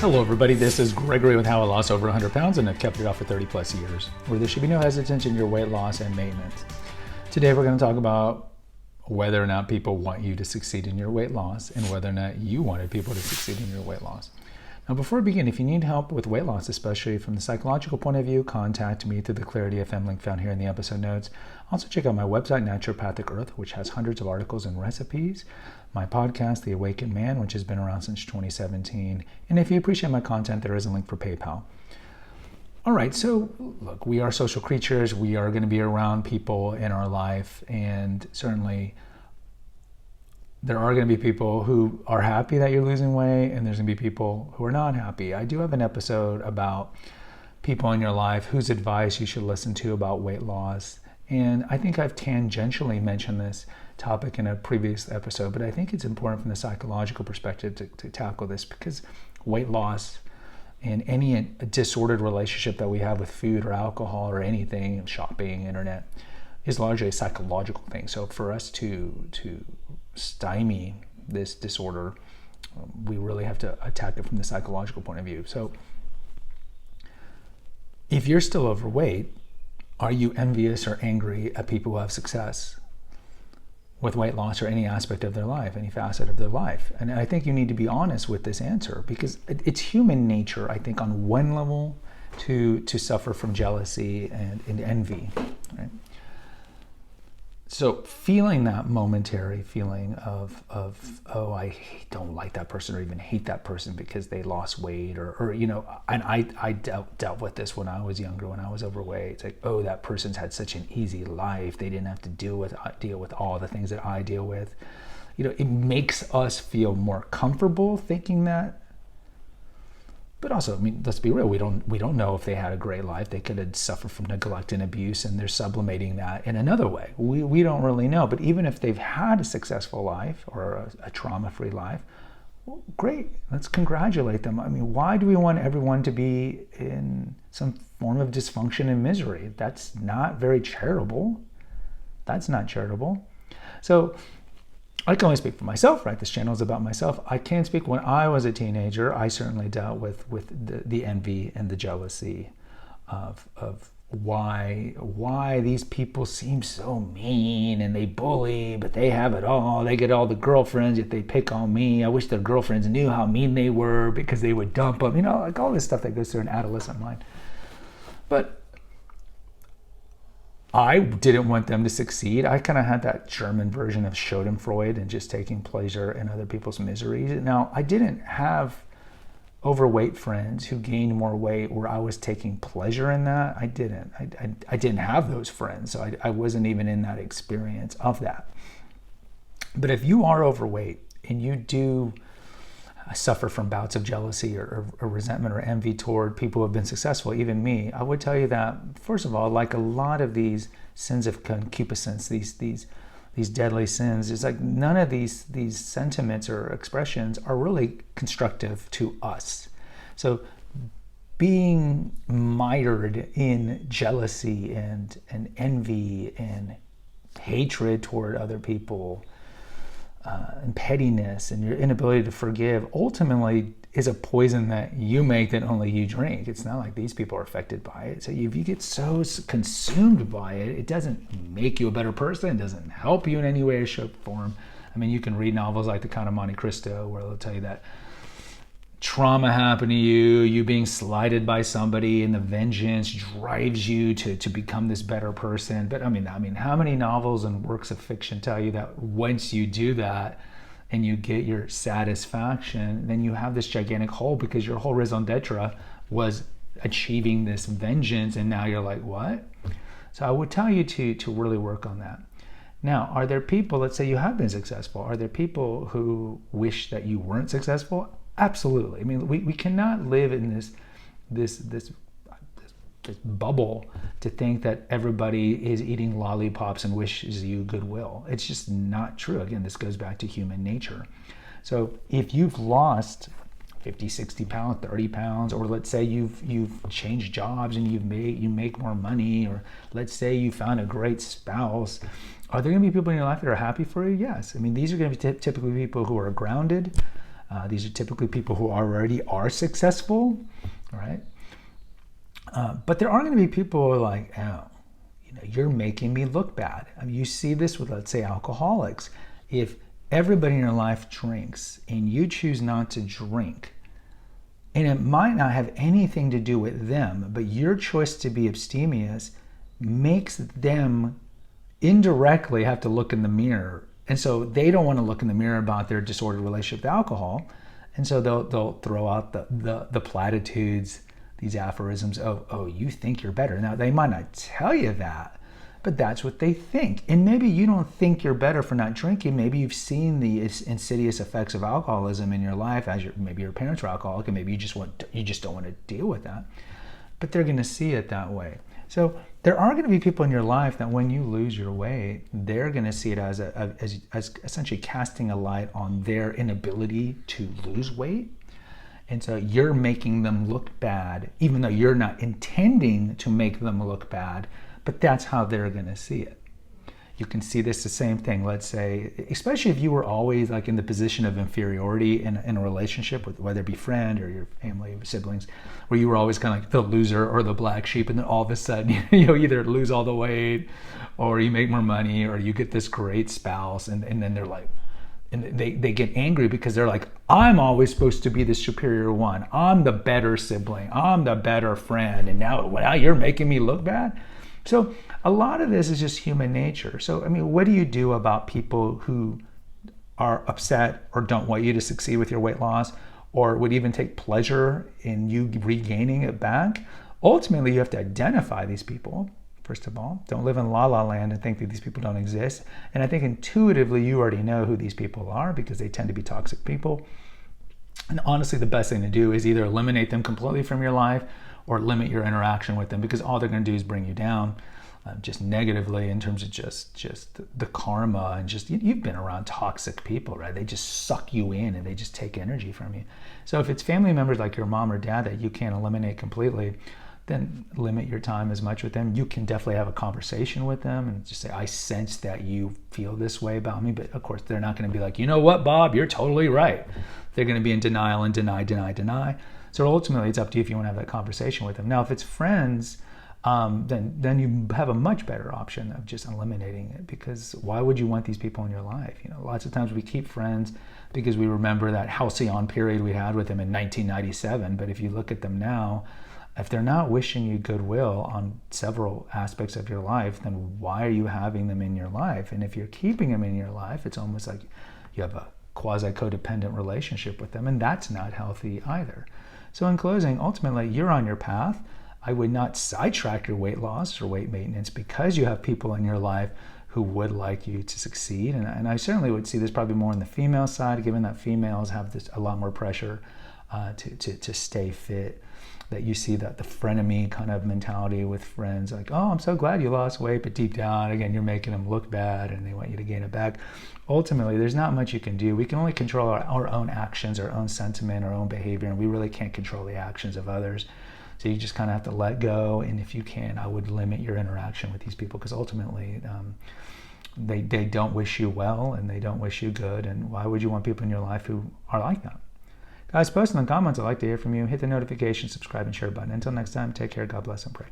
Hello everybody, this is Gregory with How I Lost Over 100 Pounds and I've kept it off for 30 plus years, where there should be no hesitancy in your weight loss and maintenance. Today we're going to talk about whether or not people want you to succeed in your weight loss and whether or not you wanted people to succeed in your weight loss. Now before we begin, if you need help with weight loss, especially from the psychological point of view, contact me through the Clarity FM link found here in the episode notes. Also check out my website, Naturopathic Earth, which has hundreds of articles and recipes. My podcast, The Awakened Man, which has been around since 2017. And if you appreciate my content, there is a link for PayPal. All right, so look, we are social creatures. We are going to be around people in our life, and certainly there are going to be people who are happy that you're losing weight, and there's going to be people who are not happy. I do have an episode about people in your life whose advice you should listen to about weight loss. And I think I've tangentially mentioned this topic in a previous episode, but I think it's important from the psychological perspective to tackle this, because weight loss and any disordered relationship that we have with food or alcohol or anything, shopping, internet, is largely a psychological thing. So for us to stymie this disorder, we really have to attack it from the psychological point of view. So if you're still overweight, are you envious or angry at people who have success with weight loss or any aspect of their life, any facet of their life? And I think you need to be honest with this answer, because it's human nature, I think, on one level to suffer from jealousy and envy, right? So feeling that momentary feeling of oh, I don't like that person or even hate that person because they lost weight, or you know, and I dealt with this when I was younger, when I was overweight. It's like, oh, that person's had such an easy life. They didn't have to deal with all the things that I deal with. You know, it makes us feel more comfortable thinking that. But also, I mean, let's be real. We don't know if they had a great life. They could have suffered from neglect and abuse, and they're sublimating that in another way. We don't really know. But even if they've had a successful life or a trauma-free life, well, great. Let's congratulate them. I mean, why do we want everyone to be in some form of dysfunction and misery? That's not very charitable. That's not charitable. So I can only speak for myself, right? This channel is about myself. I can speak. When I was a teenager, I certainly dealt with the envy and the jealousy of why these people seem so mean and they bully, but they have it all. They get all the girlfriends, yet they pick on me. I wish their girlfriends knew how mean they were because they would dump them. You know, like all this stuff that goes through an adolescent mind. But I didn't want them to succeed. I kind of had that German version of Schadenfreude and just taking pleasure in other people's miseries. Now, I didn't have overweight friends who gained more weight where I was taking pleasure in that. I didn't. I didn't have those friends, so I wasn't even in that experience of that. But if you are overweight and you do suffer from bouts of jealousy or resentment or envy toward people who have been successful, even me, I would tell you that, first of all, like a lot of these sins of concupiscence, these deadly sins, it's like none of these sentiments or expressions are really constructive to us. So being mired in jealousy and envy and hatred toward other people, and pettiness and your inability to forgive ultimately is a poison that you make that only you drink. It's not like these people are affected by it. So if you get so consumed by it, it doesn't make you a better person. It doesn't help you in any way or shape or form. I mean, you can read novels like The Count of Monte Cristo where they'll tell you that trauma happened to you being slighted by somebody, and the vengeance drives you to become this better person. But I mean, how many novels and works of fiction tell you that once you do that and you get your satisfaction, then you have this gigantic hole because your whole raison d'etre was achieving this vengeance, and now you're like, what? So I would tell you to really work on that. Now, are there people, let's say you have been successful, are there people who wish that you weren't successful? Absolutely. I mean, we cannot live in this bubble to think that everybody is eating lollipops and wishes you goodwill. It's just not true. Again, this goes back to human nature. So if you've lost 50, 60 pounds, 30 pounds, or let's say you've changed jobs and you make more money, or let's say you found a great spouse, are there going to be people in your life that are happy for you? Yes. I mean, these are going to be typically people who are grounded, These are typically people who already are successful, right? But there are going to be people who are like, oh, you're making me look bad. I mean, you see this with, let's say, alcoholics. If everybody in your life drinks and you choose not to drink, and it might not have anything to do with them, but your choice to be abstemious makes them indirectly have to look in the mirror. And so they don't want to look in the mirror about their disordered relationship with alcohol. And so they'll throw out the platitudes, these aphorisms of, oh, you think you're better. Now, they might not tell you that, but that's what they think. And maybe you don't think you're better for not drinking. Maybe you've seen the insidious effects of alcoholism in your life as maybe your parents were alcoholic, and maybe you just don't want to deal with that. But they're going to see it that way. So there are going to be people in your life that when you lose your weight, they're going to see it as essentially casting a light on their inability to lose weight. And so you're making them look bad, even though you're not intending to make them look bad, but that's how they're going to see it. You can see this the same thing, let's say, especially if you were always like in the position of inferiority in a relationship with whether it be friend or your family or siblings, where you were always kind of like the loser or the black sheep, and then all of a sudden you either lose all the weight or you make more money or you get this great spouse, and then they're like, and they get angry because they're like, I'm always supposed to be the superior one. I'm the better sibling. I'm the better friend. And now you're making me look bad. So a lot of this is just human nature. So, I mean, what do you do about people who are upset or don't want you to succeed with your weight loss, or would even take pleasure in you regaining it back? Ultimately, you have to identify these people. First of all, don't live in la la land and think that these people don't exist. And I think intuitively you already know who these people are because they tend to be toxic people. And honestly, the best thing to do is either eliminate them completely from your life or limit your interaction with them, because all they're going to do is bring you down just negatively in terms of just the karma, and just you've been around toxic people, right? They just suck you in and they just take energy from you. So if it's family members like your mom or dad that you can't eliminate completely, then limit your time as much with them. You can definitely have a conversation with them and just say, I sense that you feel this way about me. But of course, they're not going to be like, you know what, Bob, you're totally right. They're going to be in denial and deny. So ultimately, it's up to you if you want to have that conversation with them. Now, if it's friends, then you have a much better option of just eliminating it, because why would you want these people in your life? Lots of times we keep friends because we remember that halcyon period we had with them in 1997. But if you look at them now, if they're not wishing you goodwill on several aspects of your life, then why are you having them in your life? And if you're keeping them in your life, it's almost like you have a quasi-codependent relationship with them, and that's not healthy either. So in closing, ultimately, you're on your path. I would not sidetrack your weight loss or weight maintenance because you have people in your life who would like you to succeed. And I certainly would see this probably more on the female side, given that females have a lot more pressure to stay fit. That you see that the frenemy kind of mentality with friends, like, oh, I'm so glad you lost weight, but deep down, again, you're making them look bad and they want you to gain it back. Ultimately, there's not much you can do. We can only control our own actions, our own sentiment, our own behavior, and we really can't control the actions of others. So you just kind of have to let go, and if you can, I would limit your interaction with these people, because ultimately they don't wish you well and they don't wish you good, and why would you want people in your life who are like that? Guys, post in the comments. I'd like to hear from you. Hit the notification, subscribe, and share button. Until next time, take care, God bless, and pray.